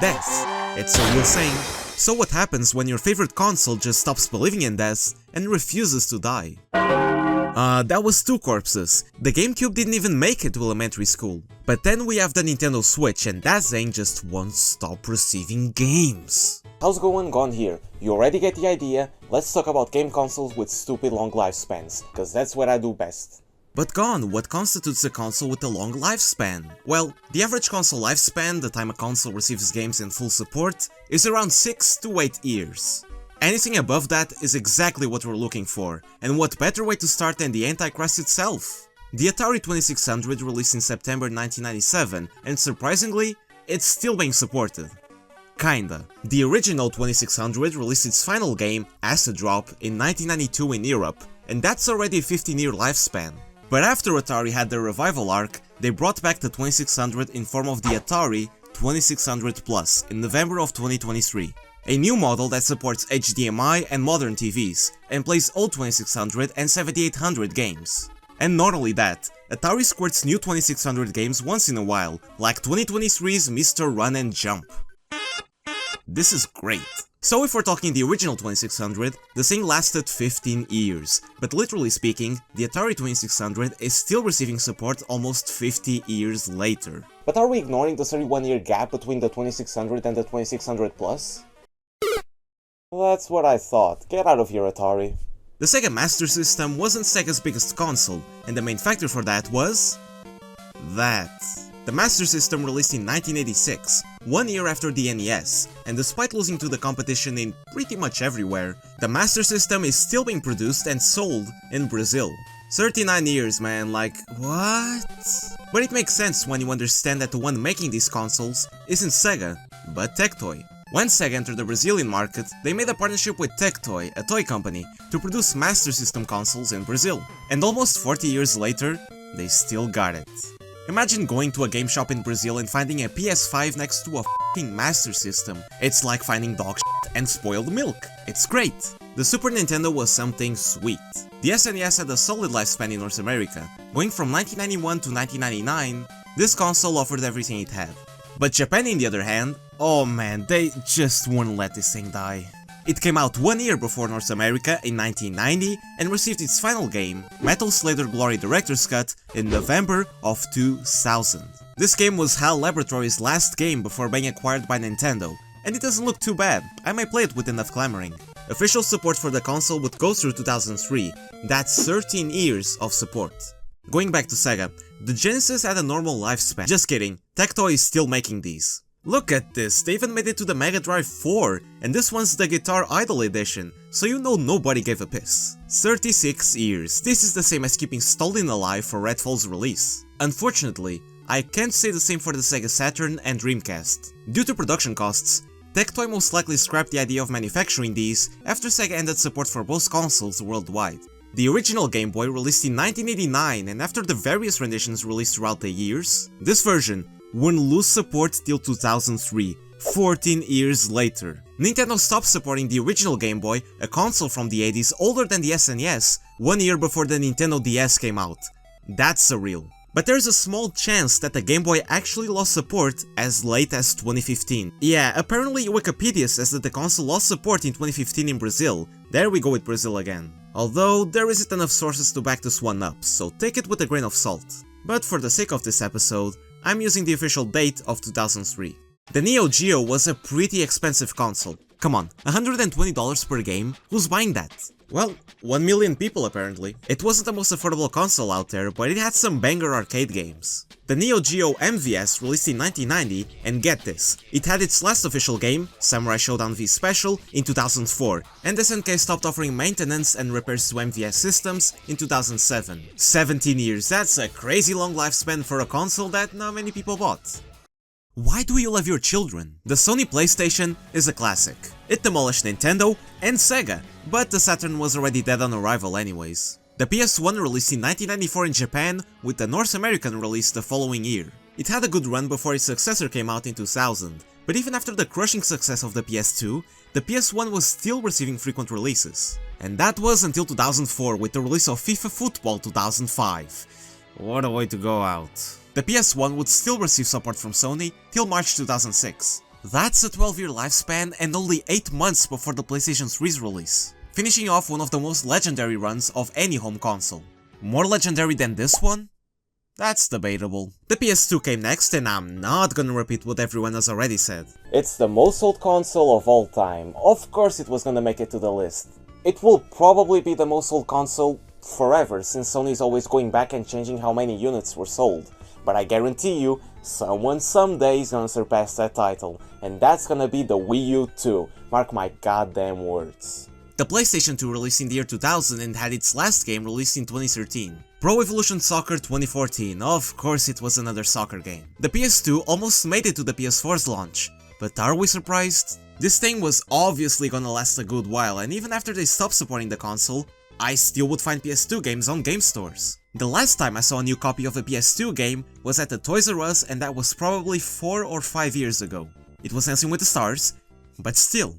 death. It's a real saying. So what happens when your favorite console just stops believing in death and refuses to die? That was two corpses. The GameCube didn't even make it to elementary school. But then we have the Nintendo Switch, and that thing just won't stop receiving games. How's it going, Gon here? You already get the idea. Let's talk about game consoles with stupid long lifespans, cause that's what I do best. But Gon, what constitutes a console with a long lifespan? Well, the average console lifespan, the time a console receives games in full support, is around 6 to 8 years. Anything above that is exactly what we're looking for, and what better way to start than the Antichrist itself? The Atari 2600 released in September 1997, and surprisingly, it's still being supported. Kinda. The original 2600 released its final game, Acid Drop, in 1992 in Europe, and that's already a 15-year lifespan. But after Atari had their revival arc, they brought back the 2600 in form of the Atari 2600 Plus in November of 2023. A new model that supports HDMI and modern TVs, and plays old 2600 and 7800 games. And not only that, Atari squirts new 2600 games once in a while, like 2023's Mr. Run and Jump. This is great. So if we're talking the original 2600, the thing lasted 15 years, but literally speaking, the Atari 2600 is still receiving support almost 50 years later. But are we ignoring the 31-year gap between the 2600 and the 2600 Plus? That's what I thought. Get out of here, Atari. The Sega Master System wasn't Sega's biggest console, and the main factor for that was... that. The Master System released in 1986, 1 year after the NES, and despite losing to the competition in pretty much everywhere, the Master System is still being produced and sold in Brazil. 39 years, man, like, what? But it makes sense when you understand that the one making these consoles isn't Sega, but Tectoy. When Sega entered the Brazilian market, they made a partnership with Tectoy, a toy company, to produce Master System consoles in Brazil. And almost 40 years later, they still got it. Imagine going to a game shop in Brazil and finding a PS5 next to a f***ing Master System. It's like finding dog shit and spoiled milk. It's great. The Super Nintendo was something sweet. The SNES had a solid lifespan in North America. Going from 1991 to 1999, this console offered everything it had. But Japan, on the other hand, oh man, they just wouldn't let this thing die. It came out 1 year before North America in 1990 and received its final game, Metal Slayer Glory Director's Cut, in November of 2000. This game was HAL Laboratories' last game before being acquired by Nintendo, and it doesn't look too bad. I might play it with enough clamoring. Official support for the console would go through 2003, that's 13 years of support. Going back to Sega, the Genesis had a normal lifespan. Just kidding, Tectoy is still making these. Look at this, they even made it to the Mega Drive 4, and this one's the Guitar Idol edition, so you know nobody gave a piss. 36 years, this is the same as keeping Stolen alive for Redfall's release. Unfortunately, I can't say the same for the Sega Saturn and Dreamcast. Due to production costs, Tectoy most likely scrapped the idea of manufacturing these after Sega ended support for both consoles worldwide. The original Game Boy released in 1989, and after the various renditions released throughout the years, this version wouldn't lose support till 2003, 14 years later. Nintendo stopped supporting the original Game Boy, a console from the 80s older than the SNES, 1 year before the Nintendo DS came out. That's surreal. But there's a small chance that the Game Boy actually lost support as late as 2015. Yeah, apparently Wikipedia says that the console lost support in 2015 in Brazil. There we go with Brazil again. Although there isn't enough sources to back this one up, so take it with a grain of salt. But for the sake of this episode, I'm using the official date of 2003. The Neo Geo was a pretty expensive console. Come on, $120 per game? Who's buying that? Well, 1 million people apparently. It wasn't the most affordable console out there, but it had some banger arcade games. The Neo Geo MVS released in 1990, and get this, it had its last official game, Samurai Showdown V Special, in 2004, and SNK stopped offering maintenance and repairs to MVS systems in 2007. 17 years, that's a crazy long lifespan for a console that not many people bought. Why do you love your children? The Sony PlayStation is a classic. It demolished Nintendo and Sega, but the Saturn was already dead on arrival anyways. The PS1 released in 1994 in Japan, with the North American release the following year. It had a good run before its successor came out in 2000, but even after the crushing success of the PS2, the PS1 was still receiving frequent releases. And that was until 2004 with the release of FIFA Football 2005. What a way to go out. The PS1 would still receive support from Sony till March 2006. That's a 12-year lifespan and only 8 months before the PlayStation 3's release, finishing off one of the most legendary runs of any home console. More legendary than this one? That's debatable. The PS2 came next, and I'm not gonna repeat what everyone has already said. It's the most sold console of all time. Of course it was gonna make it to the list. It will probably be the most sold console forever, since Sony's always going back and changing how many units were sold. But I guarantee you, someone someday is gonna surpass that title, and that's gonna be the Wii U 2. Mark my goddamn words. The PlayStation 2 released in the year 2000 and had its last game released in 2013. Pro Evolution Soccer 2014, of course it was another soccer game. The PS2 almost made it to the PS4's launch, but are we surprised? This thing was obviously gonna last a good while, and even after they stopped supporting the console, I still would find PS2 games on game stores. The last time I saw a new copy of a PS2 game was at the Toys R Us, and that was probably 4 or 5 years ago. It was Dancing with the Stars, but still.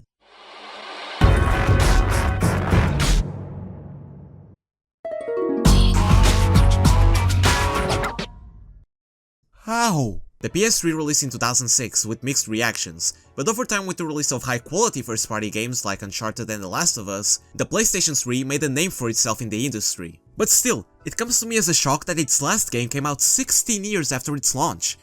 How? The PS3 released in 2006 with mixed reactions, but over time with the release of high-quality first-party games like Uncharted and The Last of Us, the PlayStation 3 made a name for itself in the industry. But still, it comes to me as a shock that its last game came out 16 years after its launch.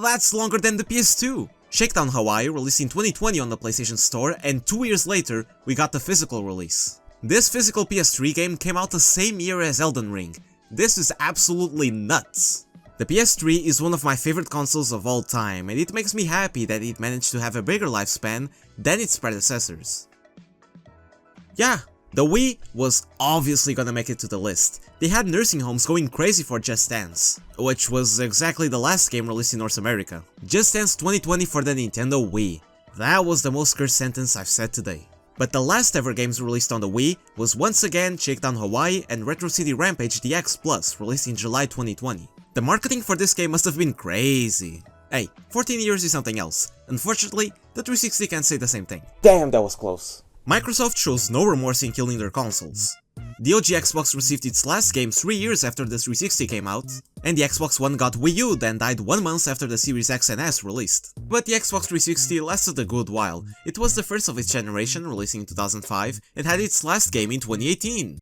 That's longer than the PS2! Shakedown Hawaii released in 2020 on the PlayStation Store, and 2 years later, we got the physical release. This physical PS3 game came out the same year as Elden Ring. This is absolutely nuts! The PS3 is one of my favorite consoles of all time, and it makes me happy that it managed to have a bigger lifespan than its predecessors. Yeah, the Wii was obviously gonna make it to the list. They had nursing homes going crazy for Just Dance, which was exactly the last game released in North America. Just Dance 2020 for the Nintendo Wii. That was the most cursed sentence I've said today. But the last ever games released on the Wii was once again Shakedown Hawaii and Retro City Rampage DX Plus, released in July 2020. The marketing for this game must have been crazy. Hey, 14 years is something else. Unfortunately, the 360 can't say the same thing. Damn, that was close. Microsoft shows no remorse in killing their consoles. The OG Xbox received its last game 3 years after the 360 came out, and the Xbox One got Wii U'd and died 1 month after the Series X and S released. But the Xbox 360 lasted a good while. It was the first of its generation, releasing in 2005, and had its last game in 2018.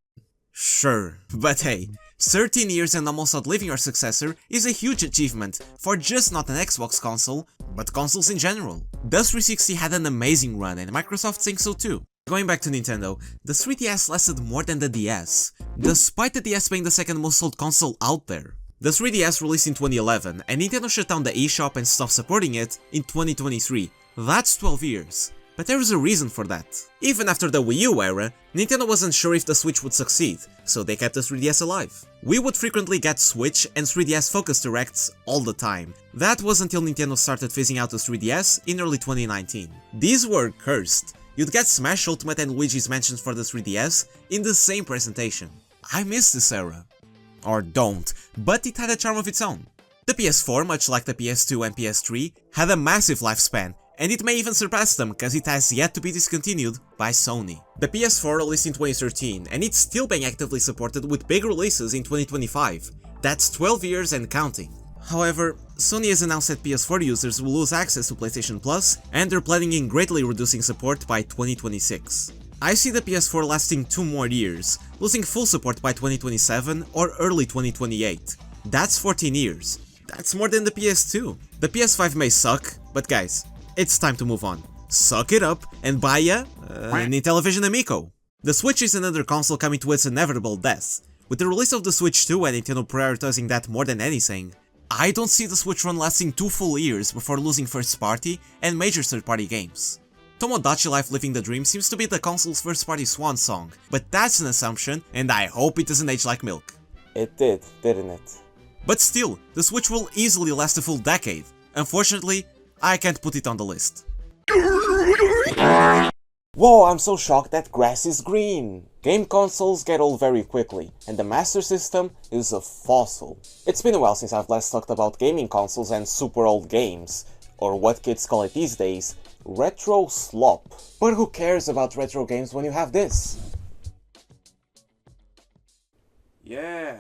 Sure, but hey, 13 years and almost outliving our successor is a huge achievement for just not an Xbox console, but consoles in general. The 360 had an amazing run, and Microsoft thinks so too. Going back to Nintendo, the 3DS lasted more than the DS, despite the DS being the second most sold console out there. The 3DS released in 2011, and Nintendo shut down the eShop and stopped supporting it in 2023. That's 12 years. But there is a reason for that. Even after the Wii U era, Nintendo wasn't sure if the Switch would succeed, so they kept the 3DS alive. We would frequently get Switch and 3DS Focus Directs all the time. That was until Nintendo started phasing out the 3DS in early 2019. These were cursed. You'd get Smash Ultimate and Luigi's Mansion for the 3DS in the same presentation. I miss this era. Or don't, but it had a charm of its own. The PS4, much like the PS2 and PS3, had a massive lifespan, and it may even surpass them because it has yet to be discontinued by Sony. The PS4 released in 2013, and it's still being actively supported with big releases in 2025. That's 12 years and counting. However, Sony has announced that PS4 users will lose access to PlayStation Plus, and they're planning in greatly reducing support by 2026. I see the PS4 lasting 2 more years, losing full support by 2027 or early 2028. That's 14 years. That's more than the PS2. The PS5 may suck, but guys, it's time to move on. Suck it up and buy a Intellivision Amico. The Switch is another console coming to its inevitable death. With the release of the Switch 2 and Nintendo prioritizing that more than anything, I don't see the Switch run lasting 2 full years before losing first-party and major third-party games. Tomodachi Life Living the Dream seems to be the console's first-party swan song, but that's an assumption, and I hope it doesn't age like milk. It did, didn't it? But still, the Switch will easily last a full decade. Unfortunately, I can't put it on the list. Whoa, I'm so shocked that grass is green! Game consoles get old very quickly, and the Master System is a fossil. It's been a while since I've last talked about gaming consoles and super old games, or what kids call it these days, retro slop. But who cares about retro games when you have this? Yeah,